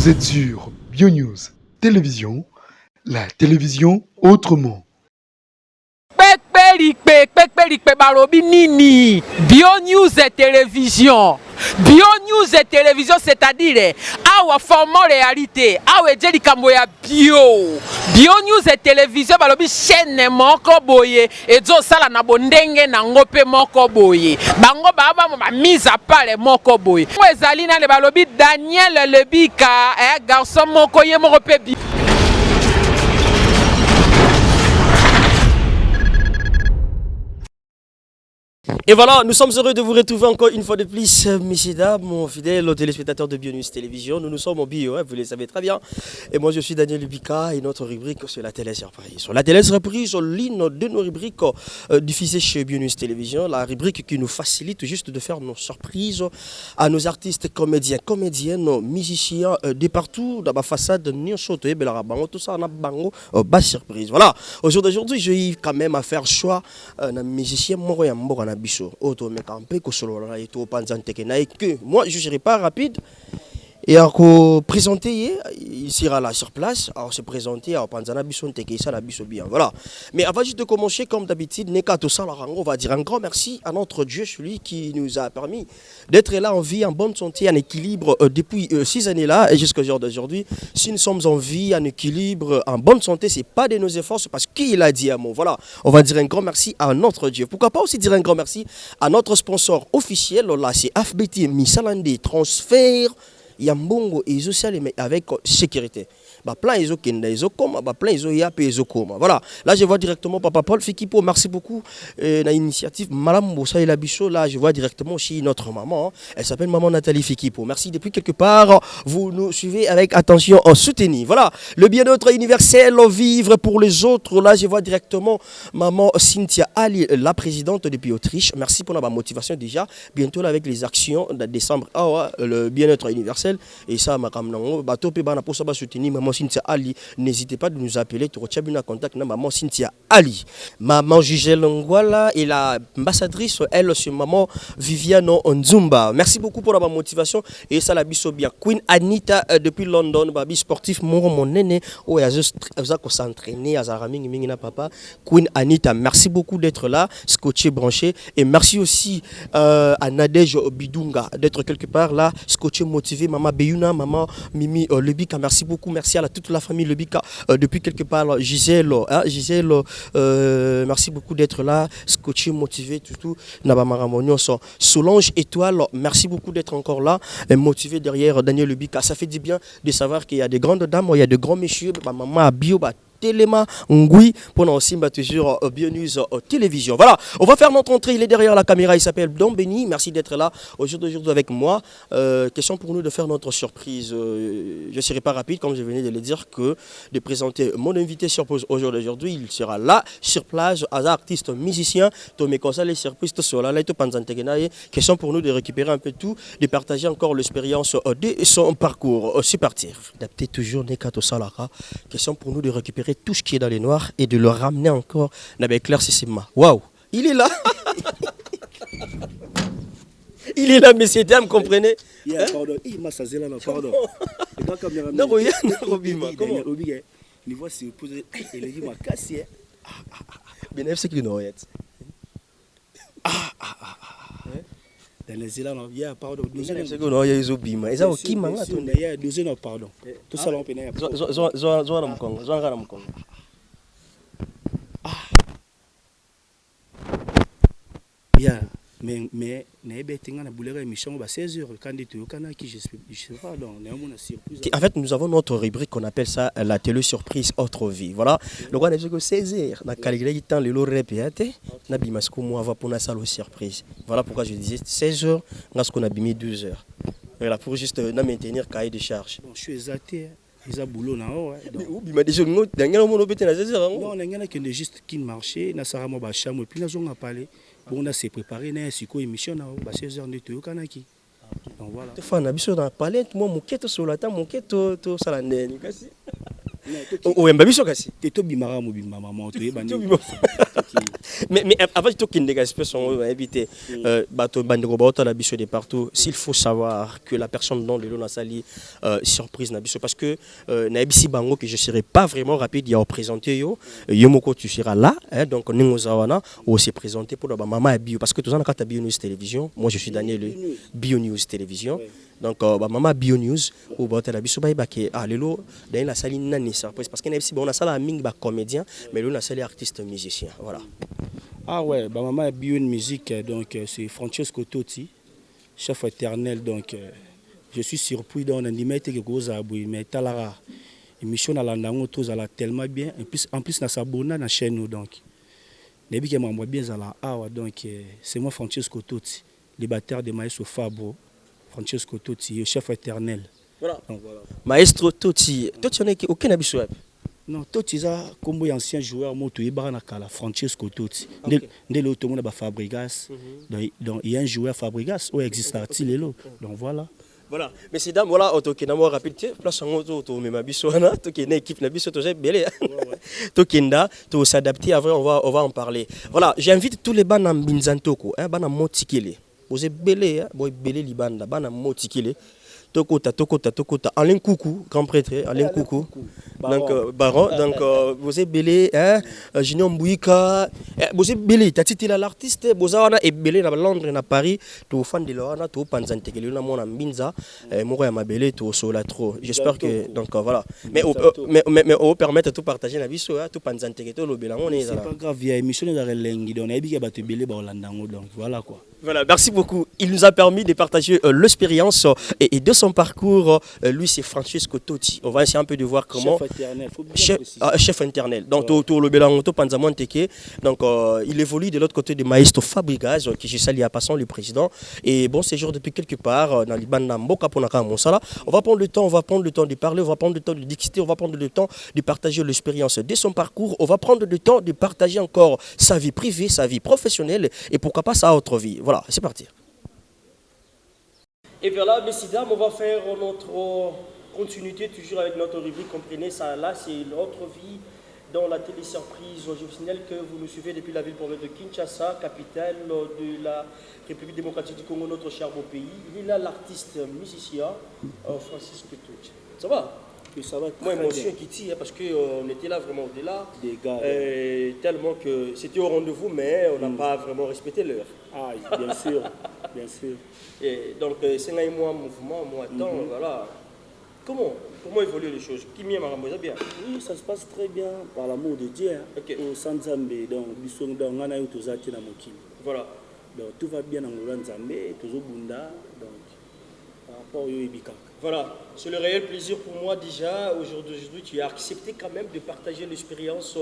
Vous êtes sur BioNews Télévision, la télévision autrement. Pekpelikpe balobi nini BioNews et télévision. BioNews et télévision, c'est-à-dire awa format réalité, awa ejeli kambo ya BioNews et télévision balobi chaîne moko boye ezo sala na bondenge na ngope moko boye. Bango baba ma mise à part moko boye. Mo ezali na le balobi Daniel Lebika garçon moko ye moko pe Et voilà, nous sommes heureux de vous retrouver encore une fois de plus, messieurs, dames, mon fidèle téléspectateur de BioNews Télévision. Nous sommes en bio, vous le savez très bien. Et moi, je suis Daniel Lubika et notre rubrique, c'est la télé surprise. Sur la télé surprise, l'une de nos rubriques diffusées chez BioNews Télévision, la rubrique qui nous facilite juste de faire nos surprises à nos artistes comédiens, comédiennes, musiciens de partout, dans ma façade, tout ça, on a bango, bas surprise. Voilà, aujourd'hui, j'ai quand même à faire choix d'un musicien, biso auto me campé ko solo na eto panzante ke na que moi je serai pas rapide et à présenter il sera là sur place à se présenter à panzana biso teke ça la biso bien voilà. Mais avant juste de commencer comme d'habitude nekato ça on va dire un grand merci à notre Dieu, celui qui nous a permis d'être là en vie en bonne santé en équilibre depuis 6 années là et jusqu'au jour d'aujourd'hui. Si nous sommes en vie en équilibre en bonne santé, c'est pas de nos efforts, c'est parce qu'il a dit un mot. Voilà, on va dire un grand merci à notre Dieu. Pourquoi pas aussi dire un grand merci à notre sponsor officiel là, c'est FBT Misalande Transfert Yambongo et social mais avec sécurité. Bah plein iso kenda iso koma bah plein iso yape iso koma. Voilà, là je vois directement Papa Paul Fikipo, merci beaucoup na initiative Malam Bossa et la Bicho. Là je vois directement aussi notre maman, elle s'appelle maman Nathalie Fikipo. Merci depuis quelque part, vous nous suivez avec attention en soutenu. Voilà, le bien-être universel, vivre pour les autres. Là je vois directement maman Cynthia Ali, la présidente depuis Autriche. Merci pour la motivation déjà. Bientôt là, avec les actions de décembre, le bien-être universel et ça ma kamnango bato pe bana posa ba soutenir maman Cynthia Ali. N'hésitez pas de nous appeler, tu retiens contact na maman Cynthia Ali. Maman Gisèle Ngwala et la ambassadrice, elle, c'est maman Viviane Nzumba. Merci beaucoup pour la motivation et ça la biso bien. Queen Anita depuis London, babi sportif mon nene o ya ko s'entraîner à Zaraming Mingina papa. Queen Anita, merci beaucoup d'être là, scotché branché et merci aussi à Nadège Bidunga d'être quelque part là, scotché motivé. Maman Beyouna, maman Mimi Lebika, merci beaucoup, merci à toute la famille Lebika depuis quelque part. Gisèle, merci beaucoup d'être là, scotché, motivé, tout. Solange Étoile, merci beaucoup d'être encore là, motivé derrière Daniel Lebika. Ça fait du bien de savoir qu'il y a des grandes dames, il y a de grands messieurs, maman Bio, Téléma Ngui pour nous aussi toujours BioNews Télévision. Voilà, on va faire notre entrée, il est derrière la caméra, il s'appelle Don Benny, merci d'être là aujourd'hui avec moi. Question pour nous de faire notre surprise. Je ne serai pas rapide comme je venais de le dire que de présenter mon invité surprise aujourd'hui, il sera là sur place, artiste musicien, Tomé Konsale surprise sur la lettre Panzantegenaye. Question pour nous de récupérer un peu tout, de partager encore l'expérience de son parcours. C'est parti. Adapter toujours Nekato Salara. Question pour nous de récupérer tout ce qui est dans les noirs et de le ramener encore dans les clairs Sissima. Waouh, il est là. Il est là, messieurs, dames, comprenez. Pardon, il m'a sazé là, pardon. Non, Robima, comment il voit si vous posez, il est m'a cassé. Bien, c'est qu'il nous regarde. Dans les îles, il y a pardon. Il y a des obima. Ils ont qui m'a attendu. Il y a deux ans, pardon. Tout ça, on peut y aller. Bien, mais à 16h, quand je sais pas, en fait, nous avons notre rubrique qu'on appelle ça la télé surprise autre vie. Voilà. Donc on a dit que 16h, on a calculé temps le répété, on a mis ce qu'on va pour la salle surprise. Voilà pourquoi je disais 16h, on a ce qu'on a mis 12h. Voilà pour juste maintenir cahier de charge. Je suis exalté. Ils ont boulot là haut. Il m'a déjà dit dernièrement on a pété la 16h. Non, on a qui juste qui marchait, na sarama ba chambre puis nous on a parlé. Bon, on a s'est préparé na siko émission na ba 16h de to kanaki. Donc voilà. Te fa na biso na parler moi mon keto sur la table mon keto to salandeni kasi. O emba biso kasi. Te to bimara mo bimama maman to yebani. Mais avant de qu'il dégage son invité, bateau bandego bateau la biche de partout. S'il faut savoir que la personne dont le lot n'a sali surprise n'a parce que n'abisi bango que je serai pas vraiment rapide il y a présenter yo yomoko tu seras là donc ningozawana ou se présenter pour la maman bio parce que tout ça na kata bio news télévision. Moi je suis Daniel bio news télévision. Donc maman bio news ou bateau la biche ba ke lelo dans la salle nani surprise parce que n'abisi bon na sala ming ba comédien mais le na sali artiste musicien voilà. Ah ouais, bah maman a bio une musique, donc c'est Francesco Totti, chef éternel, donc je suis surpris dans l'animation que vous avez, mais talara, émission à l'andango tous à la tellement bien, en plus na sabona na chaîne nous donc, les biens m'envoient bien à la awa donc c'est moi Francesco Totti, le batteur de Maestro Fabro, Francesco Totti, le chef éternel. Voilà. Donc, voilà. Maestro Totti, Totti on est aucun habitué. Non, Totti est comme un ancien joueur, moto Ibaranakala, Francesco Totti. Dès l'autre monde a Fabregas, donc il y a un joueur Fabregas où existe l'artiste donc voilà. Voilà, mais c'est dames voilà auto qui n'amour rapide place en auto mais ma bisouana to qui est équipe na biso to j'ai belé to kinda to s'adapter avant on va en parler. Voilà, j'invite tous les bana mbinzantoko bana motikele. Vous êtes belé boy belé libanda bana motikele. Tokota, Alain Coucou, grand prêtre, Alain Coucou. Donc, baron, donc, vous êtes belé, Junior Mbouika, vous êtes belé, t'as titulé l'artiste, vous avez belé à Londres et à Paris, tout fan de l'Orana, tout Panzante, qui est là, mon ambinza, moi, à ma belé, tout sola trop. J'espère que, donc, voilà. Mais on permet de tout partager la vie, tout Panzante, tout le bélan, on est là. C'est pas grave, il y a une émission de la langue, on a dit qu'il y a des belé, donc voilà quoi. Voilà, merci beaucoup. Il nous a permis de partager l'expérience et de son parcours. Lui, c'est Francesco Totti. On va essayer un peu de voir comment. Chef interne. Donc, tout le Bélangoto Panzamon Teke. Donc, il évolue de l'autre côté de Maestro Fabregas, qui je salue à passant le président. Et bon séjour depuis quelque part dans l'Iban Namboka Ponaka Monsala. On va prendre le temps de parler, on va prendre le temps de discuter, on va prendre le temps de partager l'expérience de son parcours. On va prendre le temps de partager encore sa vie privée, sa vie professionnelle et pourquoi pas sa autre vie. Voilà, c'est parti. Et voilà, messieurs, dames, on va faire notre continuité toujours avec notre rubrique. Comprenez ça, là, c'est notre vie dans la télé-surprise. Je vous signale que vous nous suivez depuis la ville province de Kinshasa, capitale de la République démocratique du Congo, notre cher beau pays. Il est là l'artiste musicien Francisco Totti. Ça va? Et ça va. Moi, émotion qui tire parce qu'on était là vraiment au-delà. Des gars. Tellement que c'était au rendez-vous, mais on n'a pas vraiment respecté l'heure. Ah, bien sûr, bien sûr. Et donc, c'est un mouvement, moi, temps, voilà. Comment évoluent les choses? Qui m'y a bien? Oui, ça se passe très bien, par l'amour de Dieu. Au Sanzambe, donc, on a eu tous les gens. Voilà. Donc, tout va bien dans le Nzambe, tous les Bunda, donc, par rapport au Ibika. Voilà, c'est le réel plaisir pour moi déjà. Aujourd'hui, tu as accepté quand même de partager l'expérience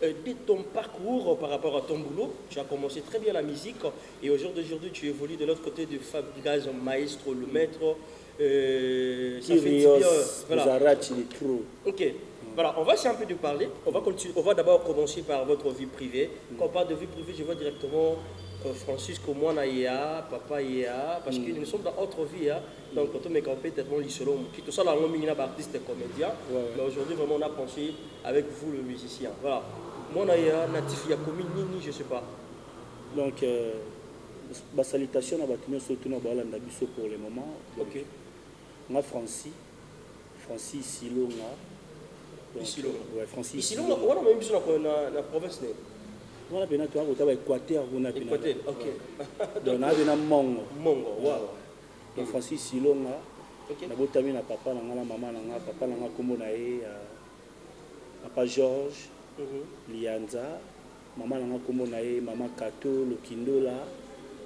de ton parcours par rapport à ton boulot. Tu as commencé très bien la musique et aujourd'hui, tu évolues de l'autre côté de Fabregas, maestro, le maître. Ça fait du bien. Voilà. Ok. Voilà, on va essayer un peu de parler. On va d'abord commencer par votre vie privée. Quand on parle de vie privée, je vois directement Francisco, moi, papa, parce que nous sommes dans autre vie. Donc, quand on est campé, tellement l'isolo, tout ça, là, on est artiste et comédien. Mais aujourd'hui, vraiment, on a pensé avec vous, le musicien. Voilà. Moi, natif, il y a commune Nini, je ne sais pas. Donc, ma salutation à Batignon, surtout dans Balanda Bisso pour le moment. Ok. On a Francis Silonga. Ici, ouais, Francis. Ici, on a même besoin dans la province. On a bien à Équateur, on a bien. Ok. Donc, on a bien Mongo. Mongo, wow. Donc, Francis Silonga. On a bien na papa, na maman, na papa, na kombo na papa Georges, Lianza, maman na kombo na maman Kato, Lokindola.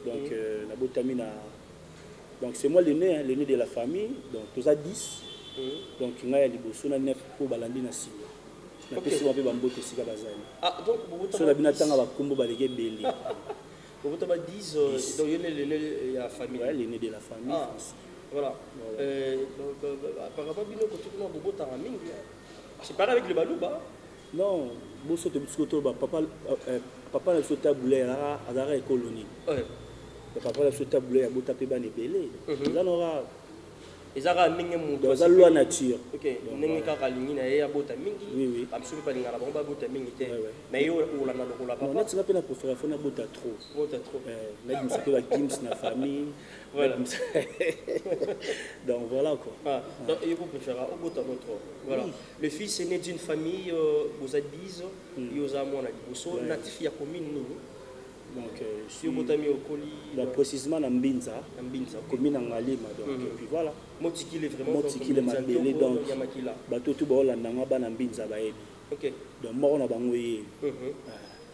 Donc, on a bien donc, c'est moi l'aîné de la famille. Donc, tous à 10. Donc, il y a des personnes qui sont balandi na sima. Na pesi wa pe bamboto sika bazali. Ah donc so na bina tanga ba kombo baleke beli. Vous avez 10 donc il y a l'aîné de la famille. Ouais, l'aîné de la famille. Ah, voilà. Donc apparemment bino ko tout na bobo tanga mingi. C'est pareil avec le balouba. Non, boso te biskoto ba papa na sota boulera azara écolonie. Ouais. Le papa na sota boulera bota pe ba nebele. Là n'aura ezaka ndenge mutu dans la loi nature. OK, ndenge kaka lingi na ye abota mingi. Oui. Comme si pas lingala ba bota mingi te. Mais yo la na lokola Non, papa. tu vas pas la préférer faire bota trop. Bota trop. Là il me s'appelle la Gims na famille. Voilà. Donc voilà quoi. Ah, donc il vous préférez au bota trop. Voilà. Le fils est né d'une famille aux Adbiz, il aux amons na liboso, natif ya commune nini. Donc sur botami au coli précisément na Mbinza, commune en Ngalema donc et puis voilà. Motikile vraiment Motikile mabele donc bato tout ba Holanda ba na Mbinza ba yebi. OK. Donc mort na bango ye.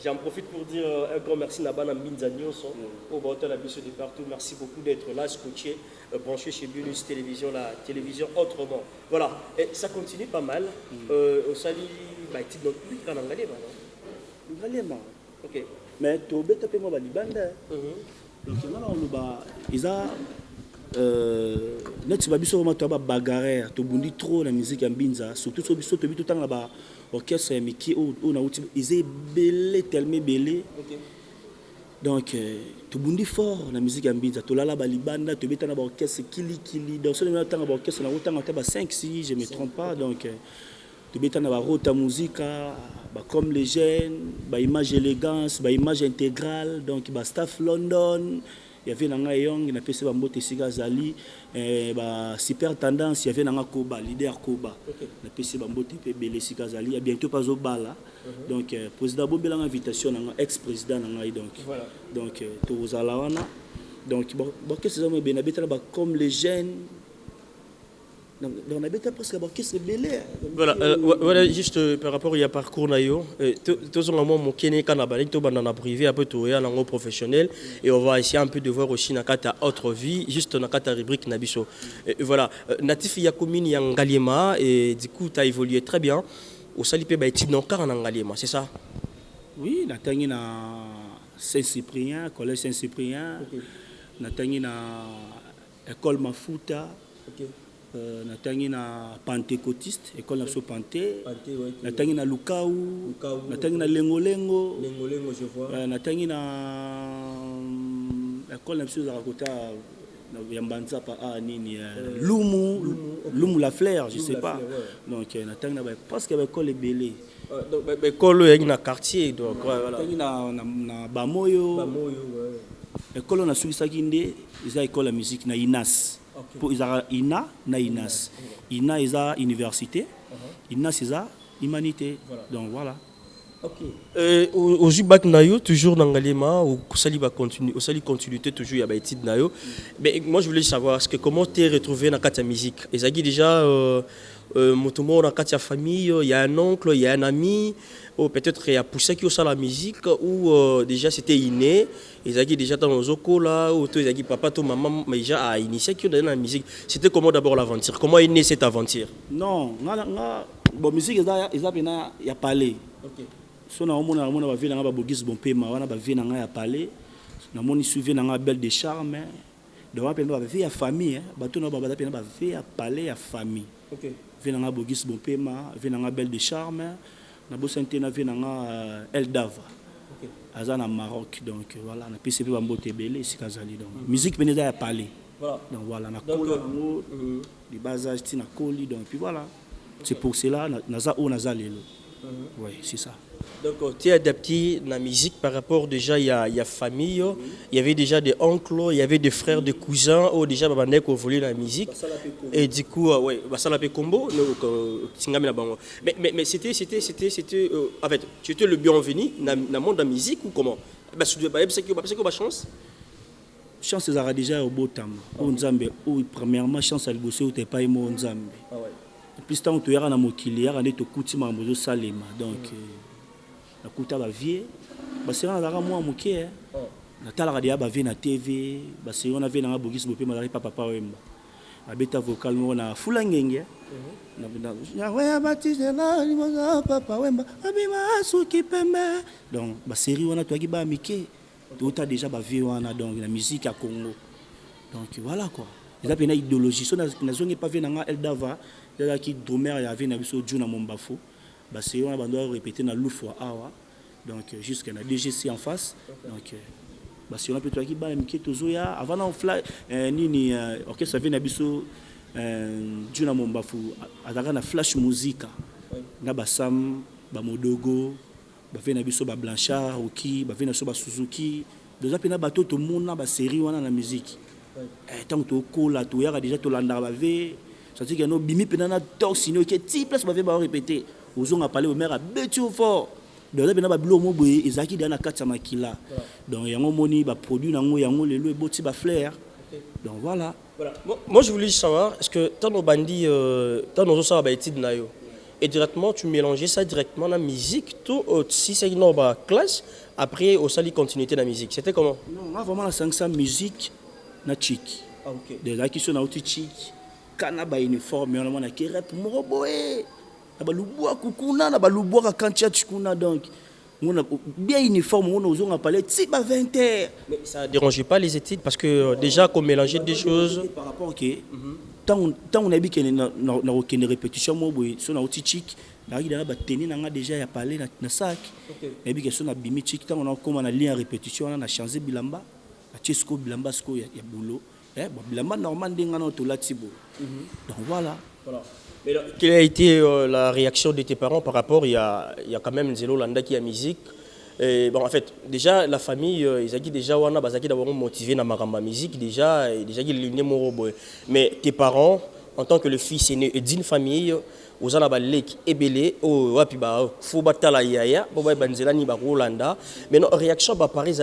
J'en profite pour dire un grand merci à Bana Mbinza Nyonso au bord la bus de partout. Merci beaucoup d'être là, scotché, branché chez BioNews Télévision, la télévision autrement. Voilà, et ça continue pas mal. Au Sali, bah, tu n'as plus qu'à Ngalema, non? Ngalema. OK. Mais tu as fait moi Libanda. Donc là on ba isa net ba biso vraiment to ba bagarre, to bundi trop la musique ya Mbinza, surtout so biso to bi tout temps là ba orchestre ya Miki on a outil ils belé tellement belé. OK. Donc to bundi fort la musique ya Mbinza, to lala ba Libanda, to beta na ba orchestre kili donc so na temps ba orchestre na autant ba 5 si je me trompe pas donc tu beta na ba rota musica ba comme les jeunes ba image élégance ba image intégrale donc ba staff London il y avait nanga young na pese ba mbote siga zali ba super tendance il y avait nanga koba leader koba na pese ba mbote pe belé siga zali ya bientôt pas au bala donc président bobela invitation nanga ex président nanga donc voilà donc to uzala wana donc bon qu'est-ce que ça me bena beta ba comme les jeunes. Donc on a bien presque aborqué ce belé. Voilà, voilà juste par rapport à parcours nayo, tous on a mon kene kanabali to banana privé un peu tout ya langue professionnel et on va essayer un peu de voir aussi nakata autre vie juste nakata rubrique nabiso. Voilà, natif ya commune ya Ngalema et du coup tu as évolué très bien. Au salipé ba étude encore en Ngalema, c'est ça? Oui, na tangi na Saint-Cyprien, collège Saint-Cyprien. Na tangi na école Mafuta. OK. Natangi na pentecôtiste école na so panté natangi na Lukau natangi na lengolengo je vois natangi na école na so za kota na yambanza pa nini lumu la fleur je sais pas donc natangi na parce que école est belé donc école est na quartier donc voilà natangi na bamoyo école na suisaki nde eza école la musique na Inas. Pour Ina na Inas. Ina est à université. Inas est à humanité. Donc voilà. OK. Au Jubak Nayo, toujours dans Ngalema, au Sali continuité, toujours il y a des études Nayo. Mais moi je voulais savoir, comment tu es retrouvé dans la musique? Et ça dit déjà, motomo dans la famille, il y a un oncle, il y a un ami, ou peut-être il y a poussé qui au la musique, ou déjà c'était inné. Et ça dit déjà dans nos ocos là, ou tu as papa, ton maman, mais déjà a initié qui dans la musique. C'était comment d'abord l'aventure? Comment est née cette aventure? Non, bon musique il y a parlé. OK. So na omona ba vie na ba bogis bon pema wana ba vie na nga ya parler na moni suivi na nga belle de charme donc ba pena ba vie ya famille ba to na ba pena ba vie ya parler ya famille. OK. Vie na nga bogis bon pema vie na nga belle de charme na bo santé na vie na nga Eldava. OK. Azana Maroc donc voilà na PCP ba mbote belé sikazali donc musique pena ya parler. Voilà. Donc voilà na kola ngo di bazage ti na koli donc puis voilà. C'est pour cela naza o naza lelo. Oui, c'est ça. Donc, tu es adapté à la musique par rapport déjà, il y a famille, il y avait déjà des oncles, il y avait des frères, des cousins, ou déjà, qui ont volé la musique. Et du coup, ouais, ça l'a fait combo. Mais c'était, en fait, tu étais le bienvenu dans le monde de la musique ou comment? C'est que ma chance. Chance, ça déjà au beau temps. Premièrement, chance à le bosser, tu n'es pas aimé au Nzambe. Plus tant que tu es à la mokili, tu es au coutume à Salema. Donc, la couta va vie. C'est un ara moi moké. La taladia va venir à TV. C'est on a vu dans la bogis bopé malari papa wemba. La bêta vocale on a fulangenge. Na ouais baptiste là ni papa wemba. Abima suki pembe. Donc, série on a toi qui ba miké. Tout a déjà va vie on a donc la musique à Congo. Donc voilà quoi. Il y a une idéologie. So na zongi pas venir na Eldava. Il y a qui Dromer y avait na biso Juna Mombafo. C'est on a doit répéter na Loufwa awa. Donc jusqu'à la DGC en face. Donc si on a peut toi qui ba miki tozoya avant on fly nini orchestre vient na biso Juna Mombafu ataka na flash musique na basam ba modogo ba fait na biso ba Blanchard oki ba fait na so ba Suzuki déjà pena bato to mona ba série wana na musique tant to kola to yaka déjà to landa ba ve ça dit que no bimi pena na toxino que ti place ba ve ba répéter ozonga parler au maire a betu fort donc pena ba bilo mo boye ezaki dana katsa makila donc yango moni ba produit nango yango lelo eboti ba flair donc voilà. Voilà. Moi, je voulais savoir, est-ce que dans nos bandits, dans nos autres études, et directement, tu mélangeais ça directement dans la musique, tout si c'est une classe, après, au sali continuité dans la musique. C'était comment? Non, moi, vraiment, la 500 musique, na chic. Ah, ok. Des gens qui sont dans chic, quand on a uniforme, on a qui rap, moroboé, on a luboa kukuna, on a luboa kantia chikuna, donc. On a bien uniforme, on a parlé de 20 heures. Mais ça ne dérangeait pas les études parce que déjà qu'on mélangeait des choses. Par rapport à tant on a vu qu'il y a une répétition, si on a aussi chic, on a déjà parlé dans le sac. On a vu que si on a bimi chic, on a comme on a lié en répétition, on a changé Bilamba, à Tchesco, Bilamba, il y a boulot. Bilamba, normalement, on a tout là-dessus. Donc voilà. Mais là, quelle a été la réaction de tes parents par rapport, il y a quand même Zelo Landa qui a musique. Et bon, en fait, déjà, la famille, ils ont déjà motivé dans ma musique, déjà, ils ont mais tes parents, en tant que le fils aîné d'une famille, aux Alabalek et Belé, au Wapiba, Foubatala Yaya, Boba Banzela ni Barolanda. Mais non, réaction, pareil,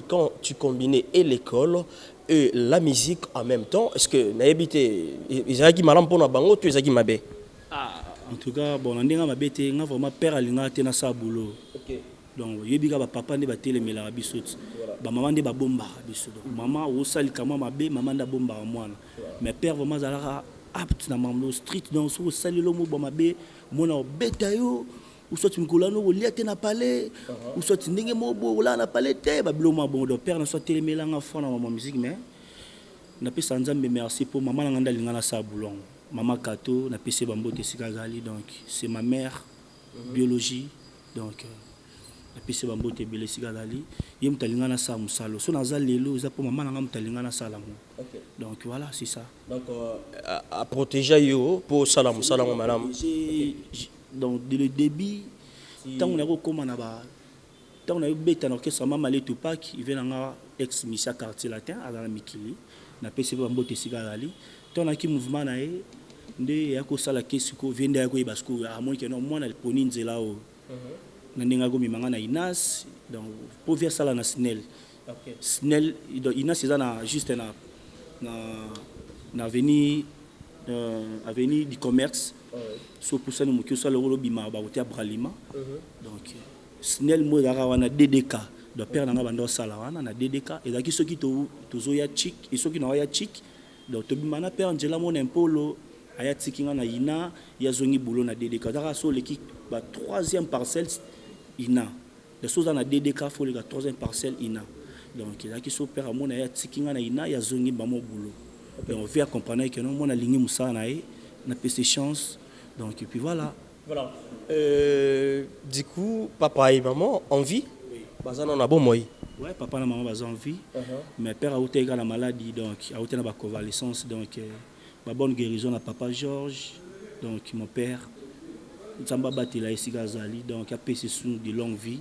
quand tu combinais et l'école, et la musique en même temps, est-ce que naébité izaki malam pona bango tu ezaki mabe? En tout cas, bon, on a mabé nga vraiment père alinga tena sa boulot. OK. Donc yebika ba papa ne ba telemela biso. Ba maman ne ba bomba biso. Donc maman o sali kama mabe, maman da bomba mwana. Mais père vraiment zalaka apte na mamlo street donc so sali lo mo ba mabe, mona beta yo. Ou soit tu me colles au lit à palais, ou soit tu n'es pas là à palais, bah bloma bon de père ne soit télémélé en fond dans ma musique mais n'a pas sans me merci pour maman n'anda l'ingana sa boulon maman Kato n'a pas bambo te sikazali donc c'est ma mère biologie donc n'a pas bambo te belé sikazali yem talingana sa musalo so nazal lelo za pour maman n'anga talingana sa lamu donc voilà c'est ça donc à protéger yo pour salam salam madame. Donc, dès le début, tant on a recommandé, tant on a eu bête en orchestre, maman allait tout pack, il vient dans ex-Missia quartier latin, à la Mikili, on a passé par un botte cigarali. Tant on a qui mouvement na e, ndé yako sala kesiko, vient de yako ibasco, à moins que non, moi on a le poni nzela o. Nandenga go mimanga na Inas, donc pour faire ça là na Snell. Snell, Inas c'est là juste na avenue du commerce. So pour ça nous que le rôle bima ba hotel Bralima donc Snell mo dara wana DDK do père na bando sala wana na DDK et daki soki to zo ya chic et soki na ya chic donc to bima na père Angela mon impolo aya tikinga na ina ya zongi boulot na DDK dara so l'équipe ba troisième parcelle ina de soza na DDK faut la troisième parcelle ina donc daki so père mon aya tikinga na ina ya zongi ba mo boulot donc on veut comprendre que non mon aligné musa na e na PC chance. Donc, et puis voilà. Voilà. Du coup, papa et maman en vie? Oui. Bazan on a bon moi. Ouais, papa et maman bazan en vie. Mais père a été la maladie, donc a été la convalescence, donc ma bonne guérison à papa Georges, donc mon père. Zamba batela ici Gazali, donc a passé sous de longue vie.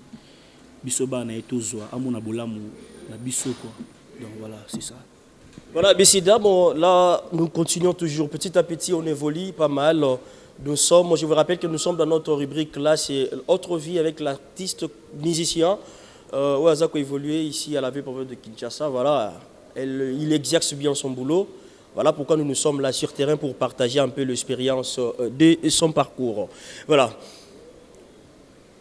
Bisoba na etozoa, amona bolamu na biso quoi. Donc voilà, c'est ça. Voilà, Bessida, bon, là, nous continuons toujours. Petit à petit, on évolue pas mal. Nous sommes, je vous rappelle que nous sommes dans notre rubrique là, c'est Autre vie avec l'artiste musicien. Ouazako évolué ici à la ville province de Kinshasa. Voilà, il exerce bien son boulot. Voilà pourquoi nous sommes là sur terrain pour partager un peu l'expérience de son parcours. Voilà.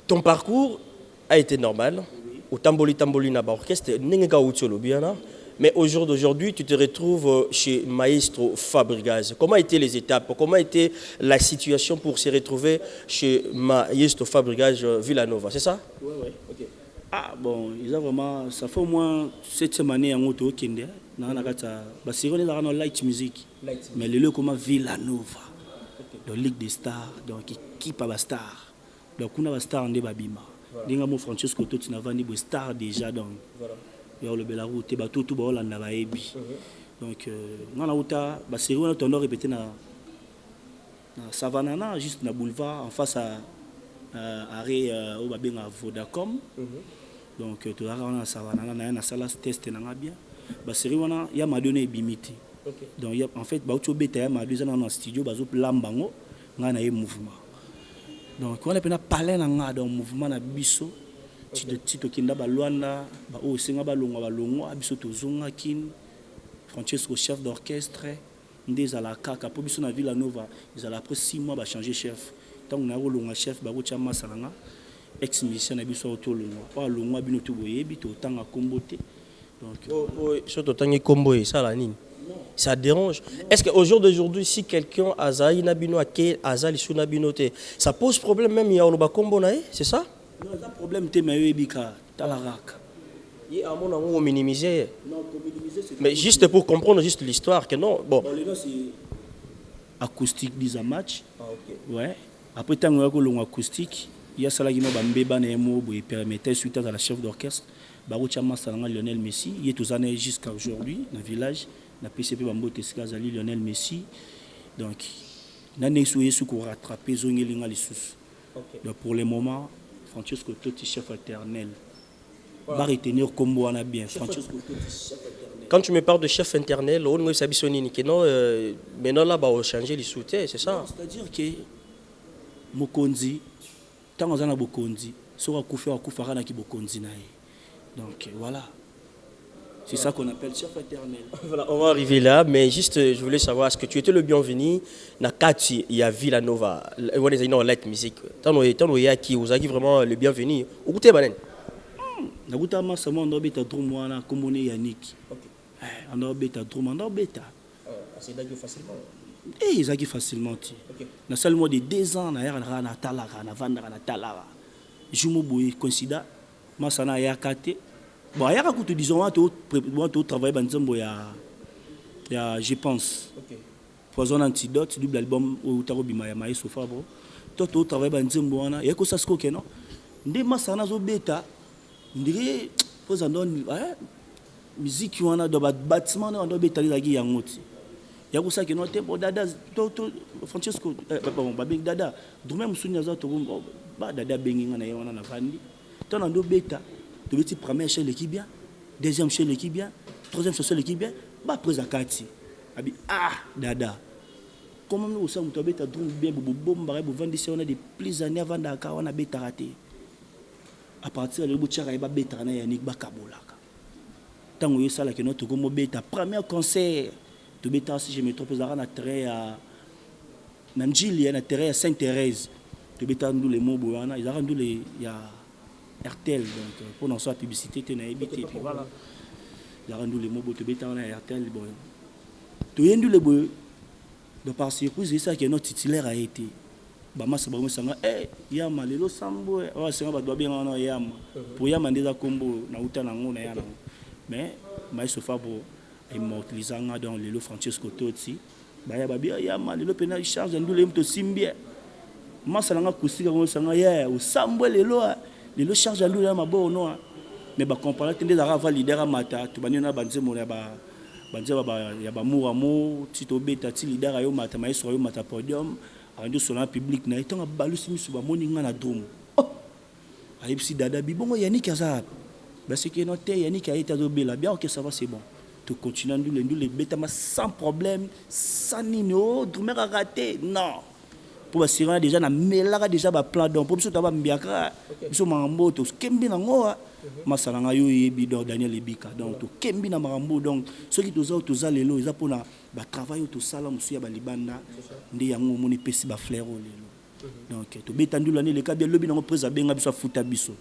Ton parcours a été normal. Au Tamboli Naba Orchestre, Nenga Utsolo bien. Mais aujourd'hui, tu te retrouves chez Maestro Fabregas. Comment étaient les étapes? Comment était la situation pour se retrouver chez Maestro Fabregas Villanova? C'est ça? Oui, oui. Okay. Ah bon, ils ont vraiment, ça fait au moins 7 semaines en auto au Kenya. C'est une light music. Mais le lieu comme Villanova. Donc Ligue des Stars, donc équipe à star. Donc on a une star en débabima. Dingamo Francesco Totti n'a pas une star déjà donc. Voilà. Le Belarus te bateau tout ba Hollande ba ebi Donc on a auta ba série on a répété na Savanana juste na boulevard en face à arrêt au babenga Vodacom. Donc tu as na Savanana na salle test na bien. Ba série wana ya ma donné bimiti. Donc en fait ba auto beta ya ma deux ans dans studio bazo lambango nga na mouvement. Donc on a pena parler na nga dans mouvement na biso tito kinda ba Luanda ba o singa ba longo biso tozonga kin Francesco chef d'orchestre ndé à la kaka pour biso na Villa Nova ils allaient après 6 mois ba changer chef tant on a longa chef ba ko chama salanga ex musicien na biso auto longo pas longo bino to boyebi to tanga kombote donc surtout tanga kombo ça la nini ça dérange. Est-ce qu'au jour d'aujourd'hui, si quelqu'un a Zaï Nabino a Azali Sunabinote, ça pose problème même il y a un combo nae, c'est ça? Non, ça problème te mais bika talaraka. Il y a un monde minimiser. Non, minimiser. Mais juste pour comprendre juste l'histoire que non bon. Les gars c'est acoustique des match. Ah OK. Ouais. Après tant que long acoustique, il y a ça là qui m'a bambé na mo pour permettre suite à la chef d'orchestre, Barouchama Salanga Lionel Messi, il est tous années jusqu'à aujourd'hui dans le village. La PCP Bambo Teskazali Lionel Messi. Donc, n'année souhaité ce qu'on rattrape Zongelinga les sous. Donc, pour le moment, Francesco Totti, chef éternel. Va retenir comme on a bien. Francesco Totti, chef éternel. Quand tu me parles de chef éternel, on ne sait pas si non, maintenant là, on va changer les sous-titres, c'est ça? C'est-à-dire que Mokonzi, tant qu'on a Bokonzi, sera couvert à Koufara qui Bokonzi naï. Donc, voilà. C'est ça qu'on appelle chef éternel. Voilà, on va arriver là, mais juste, je voulais savoir, est-ce que tu étais le bienvenu dans Kati, il y a Villa Nova, on est dans light music. Tant qu'il y a qui, vous avez vraiment le bienvenu. Où est-ce que tu es? Nabuta Masama, on a bêta drum, on a commoné Yannick. On a bêta drum, on a bêta. C'est d'accord facilement. Eh, ils ont facilement. Dans seulement de 2 ans, on a talara, on a vendra, on a talara. Je me considère, Masana Yakate. Bon, il y a un coup disons, on travaille dans je pense. Poison antidote, double album au Tarobima Yamaï Sofa. Tout travail dans il y a que ça se coque, non? Des massana zo bêta, on dirait, pose un don, musique qui on a dans le bâtiment, on doit bêta les yangoti. Il y a que ça qui est noté, bon, Dada, Francesco, bon, Babing Dada, Drumé Moussounia Zato, Dada Benging, on a vendu. Tant on doit bêta. Tu veux dire première chez l'équipe bien, deuxième chez l'équipe bien, troisième chez l'équipe bien, bah prise à Kati. Ah, Dada. Comment nous sommes tombés à drôle bien, bon, on a des plus années avant d'Aka, on a bêta raté. À partir de l'Ebouchara, il va bêta, il y a Yannick Bakabolaka. Tant que ça, là, que notre gomo bêta, premier concert, tu bêta, si je me trompe, on a terre à Namjil, il y a terre à Sainte-Thérèse. Tu bêta, nous les mots, ils ont rendu les. RTL, donc pour nous faire publicité, tu as évité, puis voilà. Il a rendu les mots, tu as RTL, bon. Tu as rendu les mots, de par surprise, c'est ça que notre titulaire a été. Bama Sabamo Sanga, Yama, les lots sambo, c'est un peu bien en Yama. Pour Yama, des combo, Nauta Nango, Nayana. Mais, Maïs Fabo, immortalisant dans les lots Francesco Totti, Yama, les lots pénal charge, et nous les mots Simbia. Massalanga Kousika, Sanga, ou Sambo, les lots. Les lots chargent à l'eau, non. Mais comparer les arabes leader à Mata, tu vas nous banzemo ya ba mouramo, tito beta ti leader ayo Mata, mais sur ayo Mata podium, rendu sur le public na etant balusi mi suba moninga na drum. Ayib si Dada bibongo Yannick Azab. Parce que noté Yannick a été adobé bien OK ça va c'est bon. Tu continues nous les beta sans problème, sans nino, drumer a raté. Non. Pour assurer déjà na melara déjà ba plan donc pour biso taba mbiaka biso mambo to kembi na ngoa masalanga yo yebi donc Daniel Ebika donc to kembi na mambo donc ceux qui toza lelo eza pona ba travail to sala musu ya ba libanda ndi yango moni pesi ba flero lelo donc to betandu l'année le kabia lobi na presa benga biso futa biso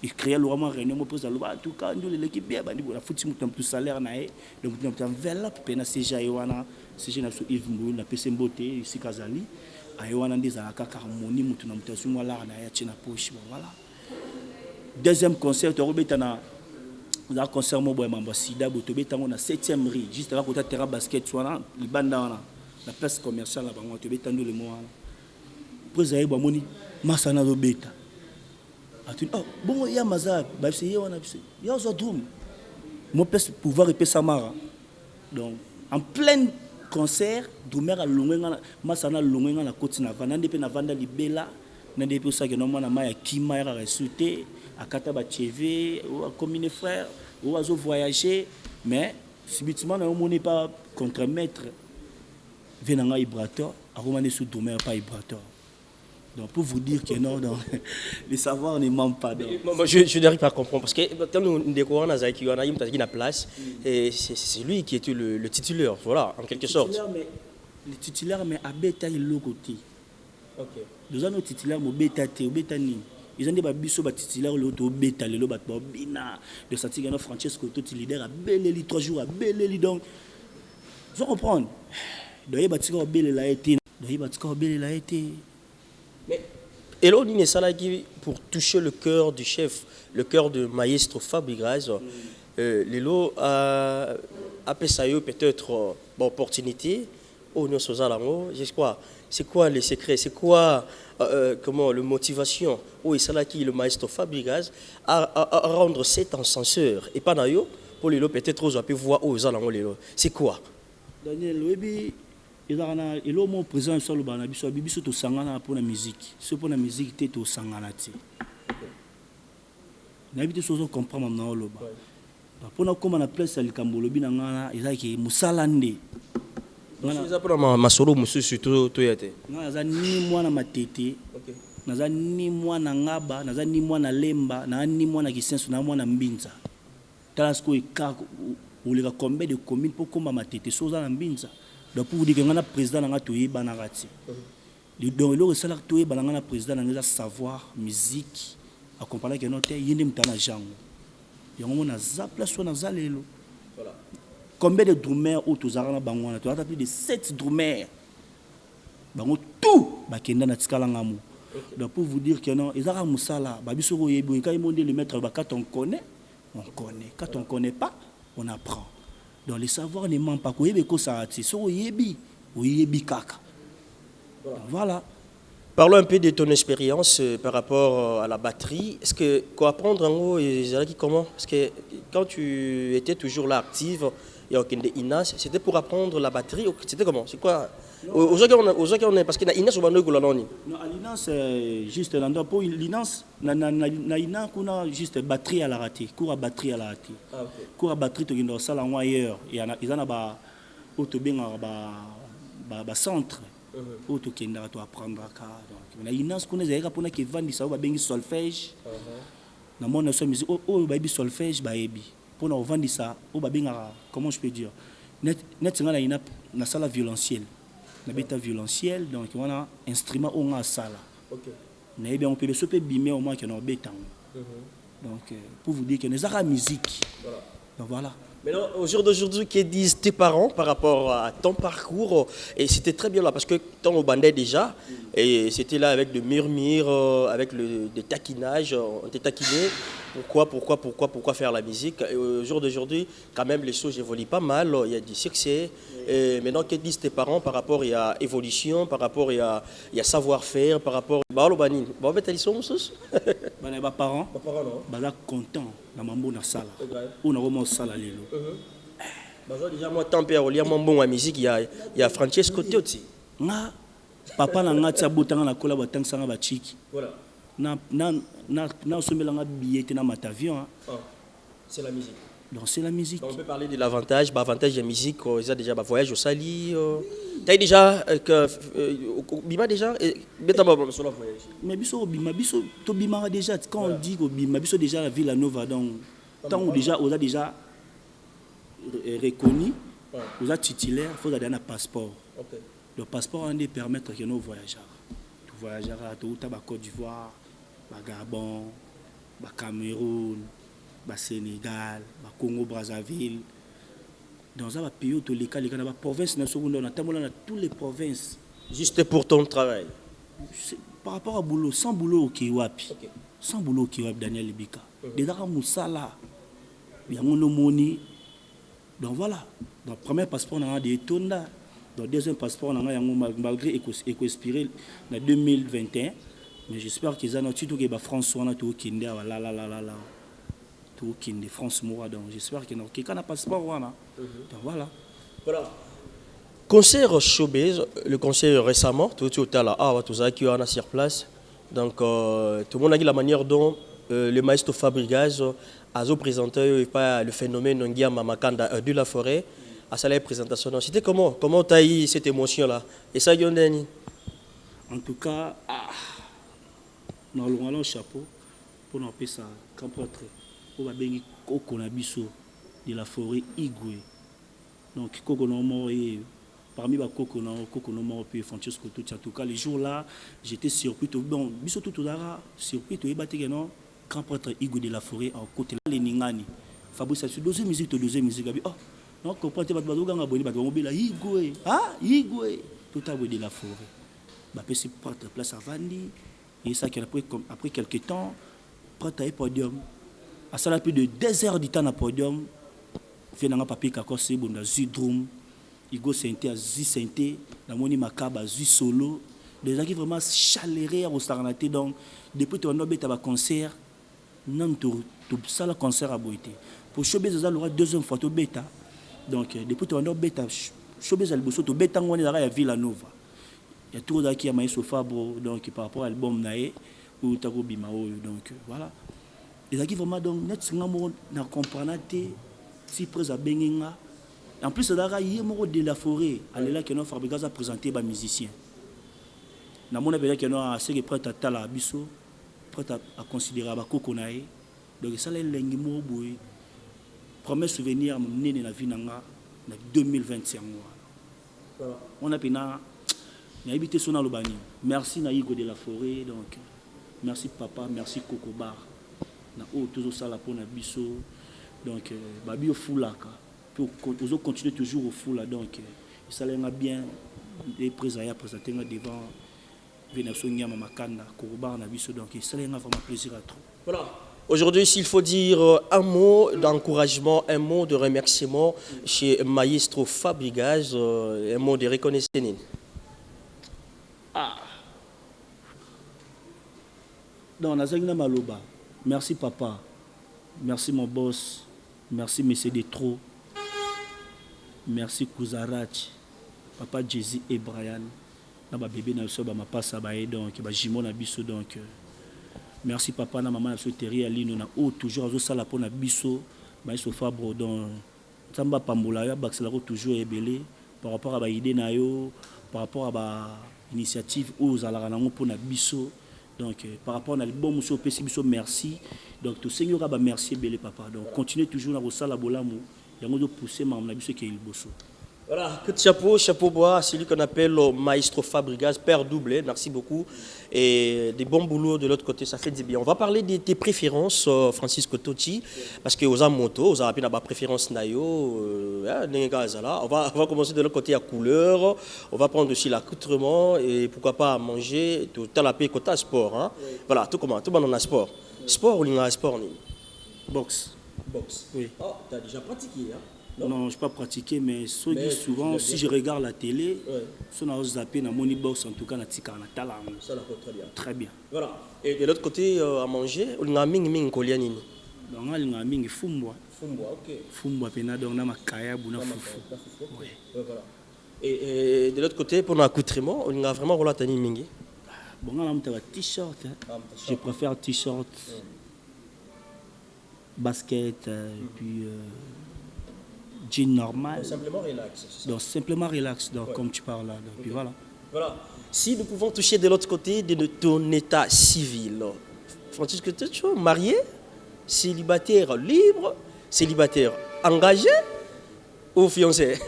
il créer le vraiment réunion mo presa loba en tout cas ndu l'équipe bien bandi la futi mutu plus salaire na e donc tu enveloppe pena CJ wana CJ na so Yves Mbou na pesi mbote ici Kazali ayewana ndeza kaka harmonie mutu na mutu asumwa la na ya china poche voilà. Deuxième concert to robeta na za concert mo boy mamba sida bo to beta na 7e rue juste là côté terrain basket soit libanda wana la place commerciale là bango to beta ndo le mo wana poza yeba moni masana zo beta atu oh bon ya maza ba c'est wana ya zo drum mo place pouvoir epesa mara donc en plein concert Doumer a longenga masana longenga na koti na vanda ndepe na vanda libela na ndepe osaki no mwana maya kima ya resute akata ba TV ou comme mes frères ou azo voyager mais subitement na omoni pas contre-maître venanga Ibrator a romandé sous Doumer pas Ibrator. Donc pour vous dire que non, donc, le savoir ne ment pas. Moi, je n'arrive pas à comprendre parce que quand nous découvrons Nazaki, on a une place et c'est lui qui était le titulaire, voilà, en quelque sorte. Le titulaire, mais à bêta il est côté. Ok. Nous avons titulaire, mais bêta té, bêta ni. Ils ont des babisos bat titulaire, l'autre bêta, le bat bina. De Santiago Francesco, tout leader, à Beleli 3 jours, à Beleli donc. Vous comprenez? Donc il batika Beleli la été, donc il batika Beleli la été. Mais Elo Nine Salagi, pour toucher le cœur du chef, le cœur de Maestro Fabregas, Lelo a appelé peut-être opportunité. Oh non, c'est quoi les secrets? C'est quoi comment le motivation? Oh, Salagi, le Maestro Fabregas, à rendre cet encenseur. Et pas d'ailleurs, pour Lelo peut-être aux appels voir aux Alango Lelo. C'est quoi? Daniel Webi. Et là, mon président sur le banc, il biso to sangana pour la musique. C'est pour la musique t'es to sangana ti. N'habite sozo comprendre maintenant le bas. Pour na comme on appelle ça le Cambolobi nangana, il a qui musalande. Ils appellent ma solo monsieur surtout to yate. Naza ni mwana matete. OK. Naza ni mwana ngaba, naza ni mwana lemba, na ni mwana kisenso na mwana mbinza. Talasko ika ou les combien de communes pour comme matete soza na mbinza. Donc pour vous dire que nous avons président dans le Banarati. Donc le salaire tout est dans le président dans le savoir musique accompagné que notre yende mtana jango. Et on a zapla soit dans zalelo. Voilà. Combien de drummers au tozara na bangwana? Tu as plus de 7 drummers. Bango tout bakenda na tikala ngamu. Donc pour vous dire que non, ils ont musala, babiso yebu quand ils m'ont dit le maître quand on connaît, on connaît. Quand on connaît pas, on apprend. Donc le savoir ne ment pas. Voilà. Parlons un peu de ton expérience par rapport à la batterie. Est-ce que quoi apprendre en haut comment? Parce que quand tu étais toujours là active, c'était pour apprendre la batterie. C'était comment? C'est quoi? Aujourd'hui on est parce que na Inas obano ko lanoni. Non, l'Inas c'est juste l'endroit pour l'Inas na Inas kuna juste batterie à la raté, cours à batterie à la raté. Ah OK. Cours à batterie to dans salle en ailleurs, il y en a ba autobenga ba centre. Auto kenda to apprendre ka. Donc na Inas kuna zeka pona ke vandi sa ba bengi solfège. Na mona so musique o ba bi solfège ba ebi. Pona vandi sa o ba benga comment je peux dire. Net ngana ina na salle violoncielle. N'habite violonciel, donc on a un instrument on a ça là. Ok. Mais bien on peut se bimer au moins qu'on a béton. Donc pour vous dire que nous avons la musique. Voilà. Donc voilà. Maintenant, au jour d'aujourd'hui, que disent tes parents par rapport à ton parcours? Et c'était très bien là, parce que quand on bandait déjà, et c'était là avec de murmures, avec des taquinages, on était taquiné. Pourquoi faire la musique? Et au jour d'aujourd'hui, quand même, les choses évoluent pas mal, il y a du succès. Et maintenant, que disent tes parents par rapport à l'évolution, par rapport à savoir-faire, par rapport à l'Obanine? En fait, ils sont tous. Les parents sont contents dans ma salle. On a vraiment salle à l'élo. Déjà, moi, tant pis, il y a mon bon à musique, il y a Francesco Tiotti. Papa n'a pas de na kola batang sanga ba chiki. Voilà. Na sommelanga billet na matavion. C'est la musique. Donc c'est la musique. Donc, on peut parler de l'avantage, l'avantage de la musique, ils ont déjà un voyage au Sali. Tu as déjà bima déjà beta ba sur la voyage. Mais biso to bima déjà quand on dit que bima biso déjà la ville à Nova donc tant déjà on a déjà reconnu, on a titulaire, faut avoir un passeport. OK. Le passeport on permet que nos voyageurs, tout voyageurs à tout Côte d'Ivoire, Gabon, Cameroun, Sénégal, Congo Brazzaville. Dans un pays où tous les cas, la province nationale, on a toutes les provinces. Juste pour ton travail. Par rapport à boulot, sans boulot au Kiwapi. Sans boulot au Kiwapi, Daniel Libika. Déjà à Moussala, il y a mon moni. Donc voilà. Dans le premier passeport, on a des tonnes. Dans le deuxième passeport, on a malgré éco-expiré en 2021. Mais j'espère qu'ils ont tout que François a tout qui là. Tout qui France moi donc j'espère que quand on a passeport voilà. Donc voilà. Voilà. Concert showbiz, le concert récemment, tout à l'heure, tout ça qui est sur place. Donc, tout le monde a dit la manière dont le maestro Fabregas a présenté le phénomène Ngiama Makanda de la forêt à sa présentation. C'était comment? Comment tu as eu cette émotion-là? Et ça, Yondeni? En tout cas, dans le chapeau, pour nous appeler ça, quand prêtre, on va bien Kokonabiso de la forêt Igwe. Donc, Kokonomo et parmi les Kokonomo et Francesco Tucci. En tout cas, les jours-là, j'étais surpris. Bon, Biso Tutudara, surpris, tu es battu, non? Quand prêtre Igwe de la forêt, en côté là, les Ningani. Fabrice, c'est deuxième musique. Oh, non, comprends, tu vas te dire, Igwe. Ah, Igwe. Tout à de la forêt. Bah, puis c'est prêtre place à Vandi. Et ça, après quelques temps, prêtre à podium. À ça, plus de 2 heures du temps à podium. Fait dans un papier qui a cassé, bon, dans Zudrum. Igo Sainté à Zi dans Moni Makaba, Zi Solo. Des gens qui vraiment chaleureux au Sarnaté. Donc, depuis que tu as un concert, non, tu as un concert à Boïté. Pour Showbiz, il y aura 2e fois, tu bêta. Donc, depuis que tu as un bêta, Showbiz, il y a un bêta, il y a Villanova. Il y a tout qui a Maïso Fabro, donc par rapport à l'album Nae, ou Tago Bimao. Donc, voilà. Les gens qui vraiment, donc, net, c'est un comprenant, si présent à Benginga. En plus, il y a un de la forêt. Là, que Fabregas a présenté les musiciens. Dans mon avis, il y a assez prêt à Tala Abisso, prêt à considérer Kokonae. Donc, ça, c'est un premier souvenir de la vie en 2025. On a habité sur l'Albanie. Merci Naïgo de la forêt. Donc, merci papa, merci Kokobar. Na toujours ça pour Nabisso. Donc, Babio Foulaka. Pour continuer toujours au fou là. Donc, ça l'a bien présenté devant Vénézuela, Makanda, Kouroubar, Nabisso. Donc, ça l'a vraiment plaisir à trop. Voilà. Aujourd'hui, s'il faut dire un mot d'encouragement, un mot de remerciement chez Maestro Fabregas, un mot de reconnaissance. Donc, Nazagina Maloba. Merci papa. Merci mon boss. Merci Monsieur Détro. Merci Kouzarach. Papa Jésus et Brian. Na ba bébé na so ba ma passa ba donc ba jimon na biso donc merci papa na maman na so Terry Alino na toujours zo sala pour na biso ba so Fabro donc tamba pambola ya baxela toujours ebelé par rapport à ba idée na yo par rapport à ba initiative aux ala na pour na biso donc par rapport à l'album monsieur PC biso merci donc tout seigneur ba merci ebelé papa donc continuez toujours na sala bolamu yango de pousser maman na biso ke il bosso. Voilà, coup de chapeau bois, celui qu'on appelle le Maestro Fabregas, père doublé, merci beaucoup. Et des bons boulots de l'autre côté, ça fait du bien. On va parler de tes préférences, Francisco Totti, parce que aux moto, aux arabes, ma préférence nayo, on va commencer de l'autre côté à couleur, on va prendre aussi l'accoutrement et pourquoi pas manger, tout à la paix côté sport. Hein. Oui. Voilà, tout comment, tout le monde en a sport. Sport ou il y a sport? Boxe. Boxe. Oui. Oh, tu as déjà pratiqué, hein? Non, je n'ai pas pratiqué, mais souvent, si je regarde la télé, si on a zappé dans Money Box, en tout cas, ça la très bien. Très bien. Voilà. Et de l'autre côté, à manger, on a ming kolianini. Donc, on a ming fumbwa. Fumbwa, ok. Fumbwa, puis on a makaya, on a fufu. Oui. Voilà. Et de l'autre côté, pour l'accoutrement, on a vraiment relatani mingi. Bon, on a un t-shirt. Je préfère t-shirt, basket, et puis. Jean normal. Simplement relax. Donc simplement relax, donc, comme tu parles là. Donc, okay. Puis voilà. Voilà. Si nous pouvons toucher de l'autre côté de ton état civil, Francisco, tu es marié, célibataire libre, célibataire engagé ou fiancé?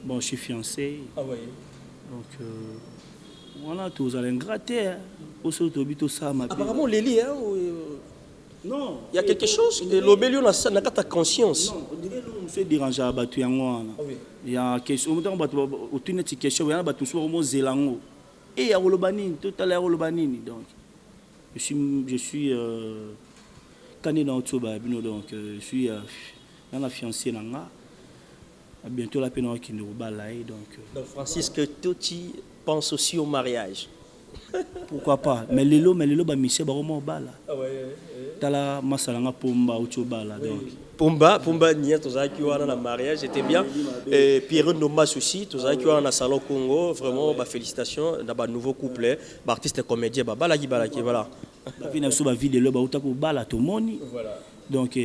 Bon, je suis fiancé. Ah oui. Donc voilà, tous allez gratter. Apparemment, Lélie, hein? Non. Il y a quelque chose, l'obélion n'a pas ta conscience. Non, on dirait que nous sommes dérangés à battre. Il y a une question, il y a une question, il y a une question, et il y a une tout à l'heure, donc je suis candidat au Tsoba, donc je suis dans la fiancée, bientôt la peine qui nous balaye. Donc Francisco Totti pense aussi au mariage. Pourquoi pas? Mais Lélo, Michel, Baroma au bal. Ah ouais. tala masalanga pomba uchobala donc Pomba nia tozaki wana na mariage c'était bien et Pierre Nomas aussi tozaki wana na salon Congo vraiment ba félicitations na ba nouveau couple ba artiste comédien ba balaki voilà ba vina so ba vidéo ba utako bala to moni voilà donc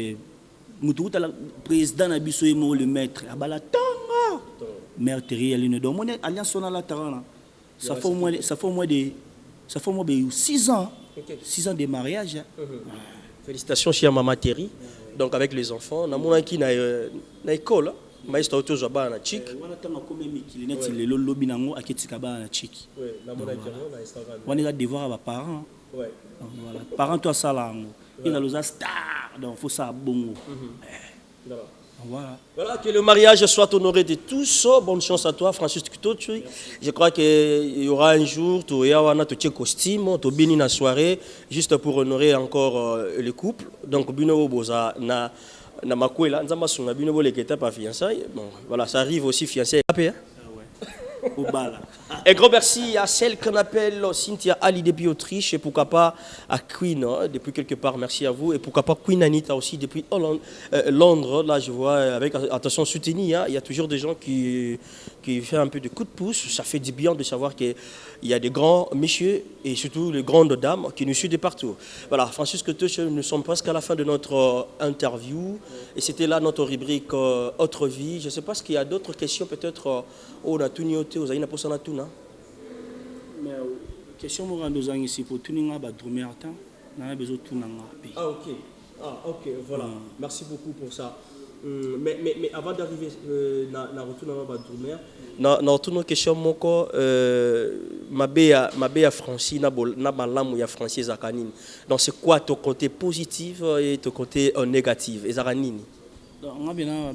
mutu tala président na biso e mo le maître abala tanga mère Thierry Aline donc mon alliance on a la tarana ça fait au moins de 6 ans. 6 ans de mariage. Félicitations chez Maman Thierry. Donc avec les enfants, on a qui na école, maïsta auto jaba na chic. Wana tanga comme mikili net le lobby nango aketika ba na chic. Oui, na mona Thierry na Instagram. On est devoir à parents. Ouais. Voilà, parents toi ça là. Il a los star donc faut ça bongo. Voilà. Voilà, que le mariage soit honoré de tous. Bonne chance à toi, Francis Kutotu. Je crois qu'il y aura un jour, tu auras ton costume, tu bénis la soirée, juste pour honorer encore le couple. Donc, Bino Boza, na Makwela, Nzama Sunga, Bino Boleketa, pas fiançailles. Bon, voilà, ça arrive aussi fiancé. Au bal. Un grand merci à celle qu'on appelle Cynthia Ali depuis Autriche et pourquoi pas à Queen depuis quelque part, merci à vous. Et pourquoi pas Queen Anita aussi depuis Londres. Là je vois avec attention soutenue, il y a toujours des gens qui font un peu de coup de pouce. Ça fait du bien de savoir qu'il y a des grands messieurs et surtout les grandes dames qui nous suivent de partout. Voilà, Francis Kutotu, nous sommes presque à la fin de notre interview et c'était là notre rubrique Autre vie. Je ne sais pas s'il y a d'autres questions peut-être. On a tout noté, vous avez une personne à tout, non? Mais question moi nous avons ici pour tout n'inga ba dormir temps, n'a besoin tout n'anga. Ah ok, voilà. Merci beaucoup pour ça. Mais avant d'arriver na retour na ba dormir, na retour nos questions moko mabe ya Francis na malamu ya Francis zakanini. Donc c'est quoi ton côté positif et ton côté négatif ezakanini? On a bien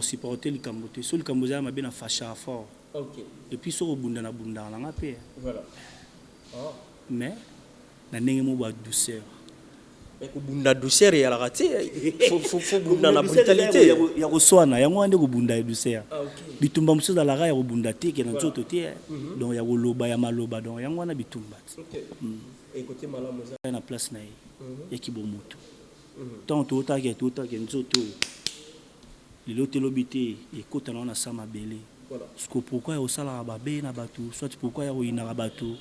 supporter le Cambodge. Sur le Cambodge, on a bien fâché fort. Et puis sur le bunda na bunda on a payé. Voilà. Mais na nengi mo ba douceur. Mais ko bunda douceur et à la raté, faut bunda na brutalité. Ya ko swana, ya ngwande ko bunda douceur. Bitumba muso za la ra ya ko bunda te ke na nzoto te. Donc ya ko loba ya maloba donc ya ngwana bitumba. Et côté malamu za na place na ye. Ya kibomoto. Tant tout ta ke nzoto. L'hôtel habité et côté on a ça ma belle. Voilà. Pourquoi il y a ça là babé na bateau, soit pourquoi il y a na bateau.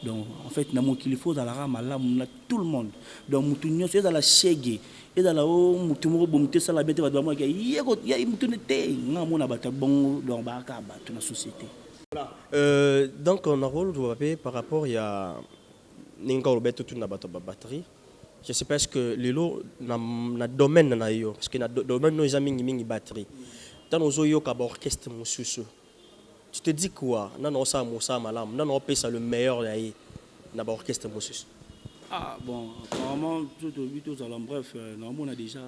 Donc en fait na mon qu'il faut dans la rama là tout le monde. Donc mutu nyo c'est dans la chege et dans la o mutu mo bomte ça la bête va moi il y a mutu nete nga mo na bateau bon donc ba ka bateau na société. Voilà. Donc on a rôle par rapport il y a ninga le bête tout na bateau batterie. Je ne sais pas est-ce que les lots na domaine na yo parce que na domaine nos amis mingi batterie. Dans nos oyo ka orchestre mususu. Tu te dis quoi? Non ça musa malam, non on peut ça le meilleur là na orchestre mususu. Ah bon, apparemment tout au but aux allons bref, normalement on a déjà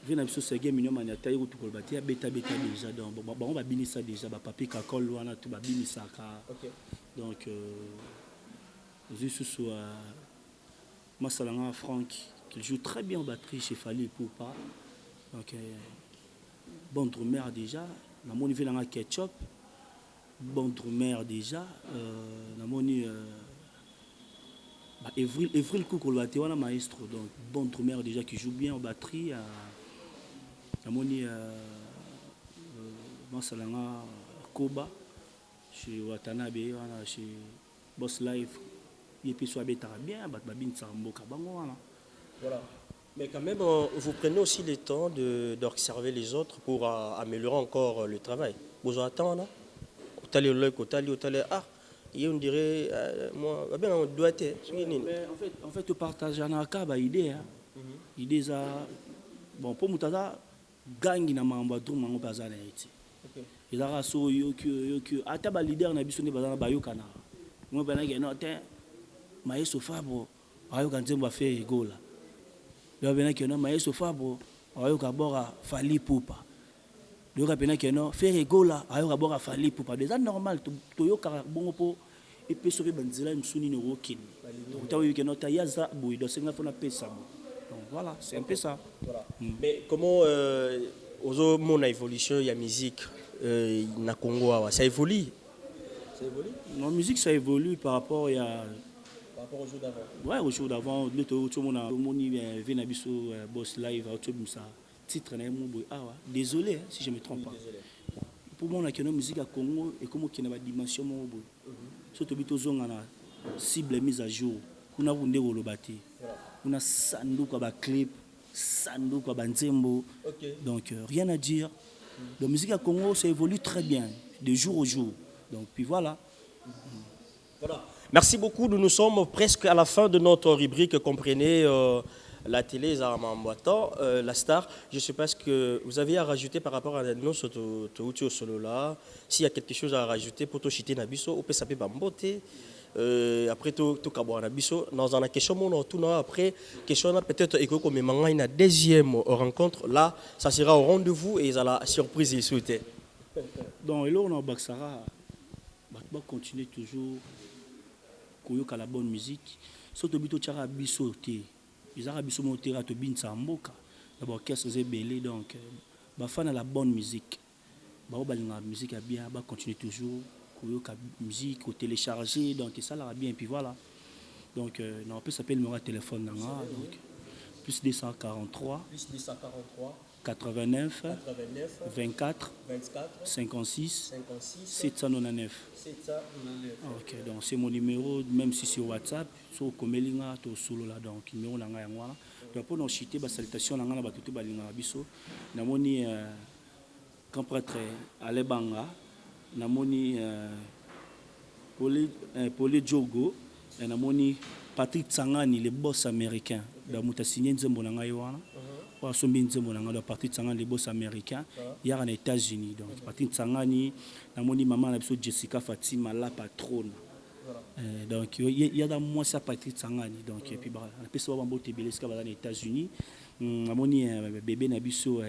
vient biso sege minyo maniata yo to kolbati beta déjà donc bon on va binisa déjà ba papier ka kol wana to ba binisa ka. OK. Donc juste sur Massalanga Franck qui joue très bien en batterie chez Fali Poupa. Donc bon drummer déjà, na moni velanga ketchup. Bon drummer déjà, na moni Evril Koukolwate wana maestro donc bon drummer déjà qui joue bien en batterie. Na moni Massalanga Koba chez Watanabe wana chez Boss Life. Et puis soit bien, voilà. Mais quand même, vous prenez aussi le temps d'observer les autres pour améliorer encore le travail. Vous attendez, là? Et on dirait, moi, bien, on doit être. En fait, tu partages un cas, idée. Idée, ça. Bon, pour moi, gang na mamba tout mango bazana iti. Et là, so yo que ataba leader na biso ne bazana bayokana. Moi, ben na no te. Maestro Fabro ayoka nzembo affaire egola lo bena keno Maestro Fabro ayoka bora Fali Poupa lo kapena keno faire egola ayoka bora Fali Poupa déjà normal to yoka bongo po et puis sauver banzela msuni ne wokin donc ta keno ta yaza boy do senga fona pesa donc voilà c'est un peu ça voilà. Mais comment ozo mon évolution ya musique na Congo ça évolue non musique ça évolue par rapport à rapport au jour d'avant. Ouais, au jour d'avant, tout le monde a vu Nabiso Boss Live, ça titre désolé si je me trompe pas. Pour moi, on a une musique à Congo et comme on a une dimension, surtout on a cible mise à jour. On a une olobati, on a sandu comme clip, sandu comme nzembo. Donc rien à dire. La musique à Congo, ça évolue très bien, de jour au jour. Donc puis voilà. Voilà. Merci beaucoup. Nous sommes presque à la fin de notre rubrique. Comprenez la télé, la star. Je ne sais pas ce que vous aviez à rajouter par rapport à nous sur solo là. S'il y a quelque chose à rajouter pour chiter Nabiso, on peut s'appeler Bambote. Après tout Kabouara Nabiso. Dans la question, après, question peut-être comme une deuxième rencontre. Là, ça sera au rendez-vous et ça la surprise il souhaitait. Donc, là, on a Baksara. On va continuer toujours. Koyoka la bonne musique. Surtout bito tchara biso te. Bizarre biso motera to binsa mboka. D'abord orchestre c'est belé donc ba fan la bonne musique. Ba obalinga musique a bien, ba continuer toujours koyoka musique au télécharger donc ça là bien et puis voilà. Donc on peut s'appeler numéro de téléphone nanga donc plus 243 89 24 56 799. Ok, donc c'est mon numéro, même si c'est WhatsApp, sur Komelinga, to solo là, donc numéro nanga yangwa. Donc pour nous chiter, ba salutation nanga na batutu balinga biso. Namoni quand prêtre Alebanga, namoni Poli Djogo, namoni Patrick Tsangani, le boss américain. Donc muta signé nzembo nanga yowana. Pour sombi nzembo nanga do Patrick Tsangani, le boss américain, il y a en États-Unis. Donc Patrick Tsangani, namoni maman na biso Jessica Fatima la patronne. Donc il y a dans moi ça Patrick Tsangani donc et puis bah on peut savoir bon tebeleska dans les États-Unis. Namoni bébé na biso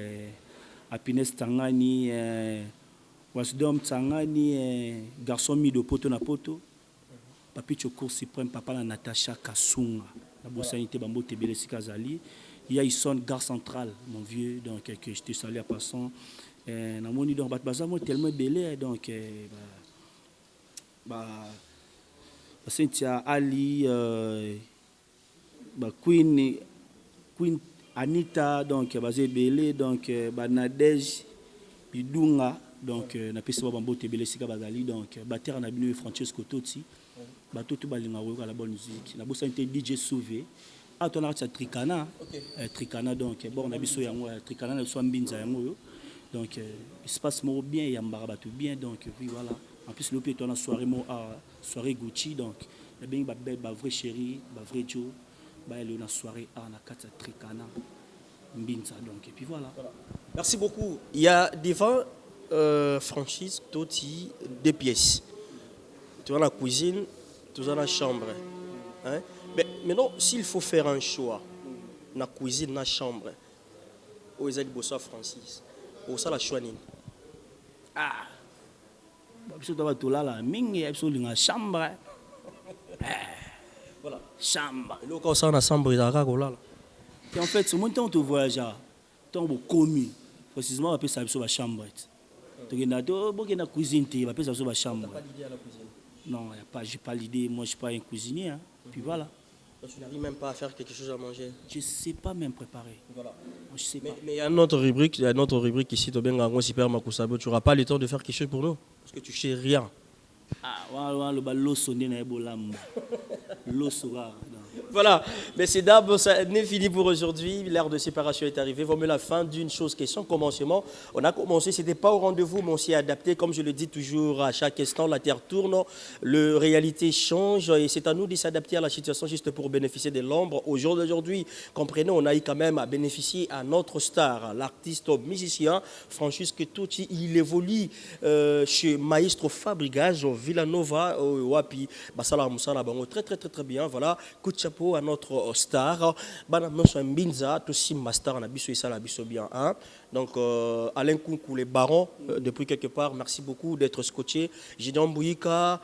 Happiness Tsangani Wasdom Tsangani garçon mi de poto na poto. Papi Choko suprême papa na Natacha Kasunga. La bosanité bambo tebeleska zali. Il y a Ison gare centrale mon vieux donc que je te salue à passant. Namoni donc bazamo tellement belé donc Cynthia Ali Queen Anita donc basé belé donc Nadège Bidunga donc na pesi ba bambo tebele sika bazali donc batteur na bino Francesco Totti batoto balinga ko la bonne musique na bossa DJ Sauvé a ton art Tricana Tricana donc bon na biso yango Tricana na so mbinza yango donc il se passe bien il y a mbarabatou bien donc puis voilà en plus le pied na soirée soirée Gucci donc il y a ba vrai chéri ba vrai Joe ba elle na soirée na kata Tricana mbinza donc et puis voilà. Merci beaucoup. Il y a devant franchise Totti deux pièces. Tu as la cuisine, tu as la chambre. Hein? Mais maintenant, s'il faut faire un choix, la cuisine, la chambre, où est-ce que Francis? Où est-ce que la choix? Ah, je dois tout là, la mingi, absolument chambre. Voilà. Chambre. Le cas où ça, on a chambre, il y a là. Et en fait, ce moment où tu voyages, tu as commis. Précisément, on appelle ça la chambre. Tu as la cuisine, on appelle ça la chambre. Tu n'as pas l'idée à la cuisine? Non, je n'ai pas l'idée. Moi, je ne suis pas un cuisinier. Hein. Puis voilà. Donc, tu n'arrives même pas à faire quelque chose à manger? Je ne sais pas même préparer. Voilà. Je sais pas. Mais il y a une autre rubrique, ici, tu n'auras pas le temps de faire quelque chose pour nous? Parce que tu ne sais rien. Ah, le sonné na ebolam. L'osora. Voilà, messieurs, dames, ça n'est fini pour aujourd'hui. L'heure de séparation est arrivée. Vaut mieux la fin d'une chose qui est sans commencement. On a commencé, ce n'était pas au rendez-vous, mais on s'y est adapté. Comme je le dis toujours, à chaque instant, la terre tourne, la réalité change et c'est à nous de s'adapter à la situation juste pour bénéficier de l'ombre. Au jour d'aujourd'hui, comprenez, on a eu quand même à bénéficier à notre star, l'artiste musicien Francesco Totti. Il évolue chez Maestro Fabricage, Villanova, Wapi, Basala Moussala, très très très très bien. Voilà, coup de chapeau à notre star. Mbinza, aussi ma star, na biso ça la biso bien. Hein? Donc Alain Kunkou, les barons, depuis quelque part, merci beaucoup d'être scotché. Gideon Bouyika,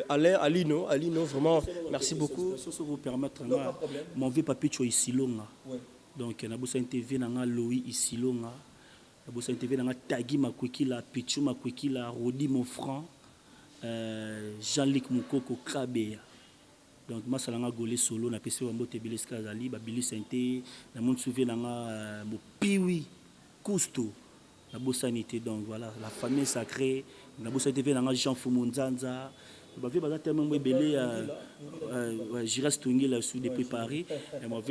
Alain, Alino, vraiment, merci beaucoup. Ça vous permettre, mon vieux papi ici longa. Donc na bossa TV nanga Louis ici longa. Na bossa TV nanga Tagi Makwekila, Pichu Makwekila, Rodi Monfranc, Jean-Luc Moukoko Krabeya. donc masalanga golé solo na pesi bambo te Billy Skazali ba Billy Sente na mon souvenir nanga mo piwi Cousteau la bossanité. Donc voilà, la famille sacrée la bossanité nanga Jean Fumunzanza ba vie baza tellement belé je reste tungi là sous depuis Paris et moi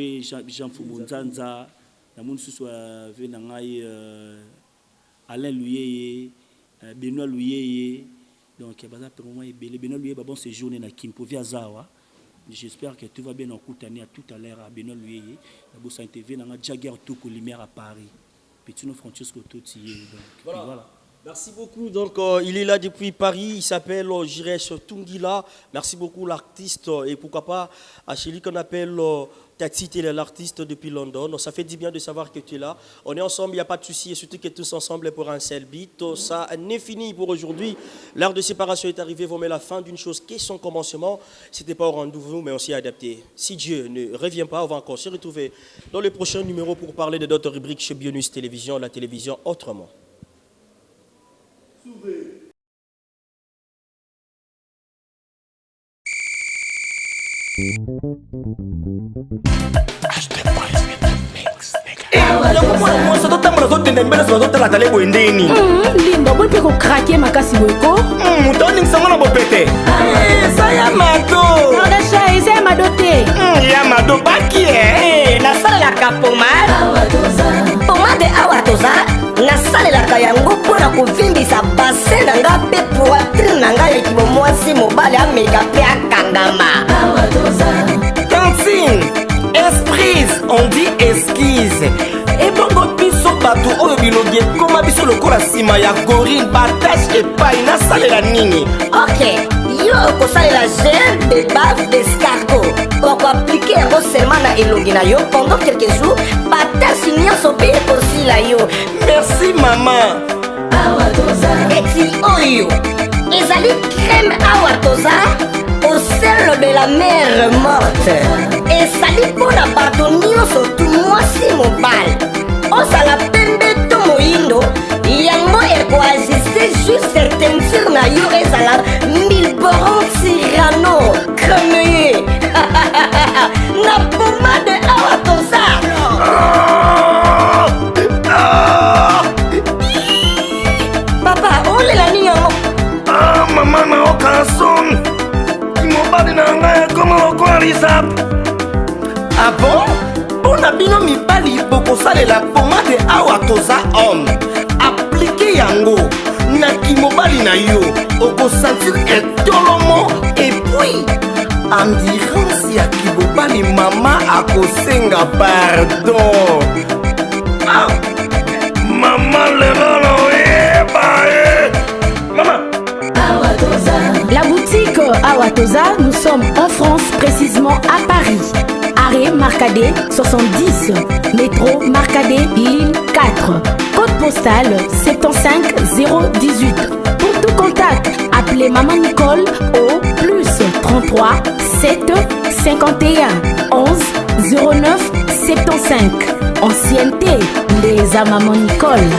Jean Fumunzanza na mon sous nanga Alain Luyeye Benoît Luyeye. Donc baza pour moi belé Benoît Luyeye ba bon séjourner na Kimpo via Zawa. J'espère que tout va bien en Koutani à tout à l'heure à Benoît Luyeye. La Bossa TV, dans la Jagger tout lumière à Paris. Petit nous Francisco tout voilà. Merci beaucoup. Donc, il est là depuis Paris. Il s'appelle Jires Tungila. Merci beaucoup, l'artiste. Et pourquoi pas, à celui qu'on appelle Tati, il est l'artiste depuis London. Donc, ça fait du bien de savoir que tu es là. On est ensemble, il n'y a pas de souci. Et surtout que tous ensemble pour un seul beat. Ça n'est fini pour aujourd'hui. L'heure de séparation est arrivée. Vous mettez la fin d'une chose qui est son commencement. Ce n'était pas au rendez-vous, mais on s'y est adapté. Si Dieu ne revient pas, on va encore se retrouver dans le prochain numéro pour parler de d'autres rubriques chez Bionus Télévision, la télévision autrement. Lindo bolpe ko craquer makasi boyko mutoni ngisangona bopete saya mato nodasha ise madote ya mado baki na salelaka pomade awa toza na salelaka yango mpona kovimbisa base na nga mpe poitrine na ngai ekimo mwasi mobali ameka mpe akangama Tantine, esprise, on dit esquisse. Et bongo biso bato oyo bilobi ekoma biso lokola nsima ya gorille batashe epai nasalela nini. ok yo okosalela gel de bave d'escargot okoaplike yango seulement na elongi na yo pendant quelques jours batashe nyonso mpe ekosila yo. Merci mama. eti oyo ezali crème awatoza au sel de la mer morte ezali mpona bato nyonso tu mwasi mobali ozala pembe to moyindo yango ekoajuste juste teinture na yo ezala milboron tirano cremeye na pomade awa toza papa olela nini yango Mama na okason mobali na ngai ekoma lokola lisap. Ah bon? Mpona bino mibali bokosalela pomade awa toza homme aplike yango na kimobali na yo okosentir etolomo epui endurance ya kimobali mama akosenga pardon. Ah, mama lelolo eba mama. La boutique Awatoza, nous sommes en France, précisément à Paris. Arrêt Marcadet 70, métro Marcadet ligne 4, code postal 75018. Pour tout contact, appelez Maman Nicole au plus 33 7 51 11 09 75. Ancienneté, les à Maman Nicole.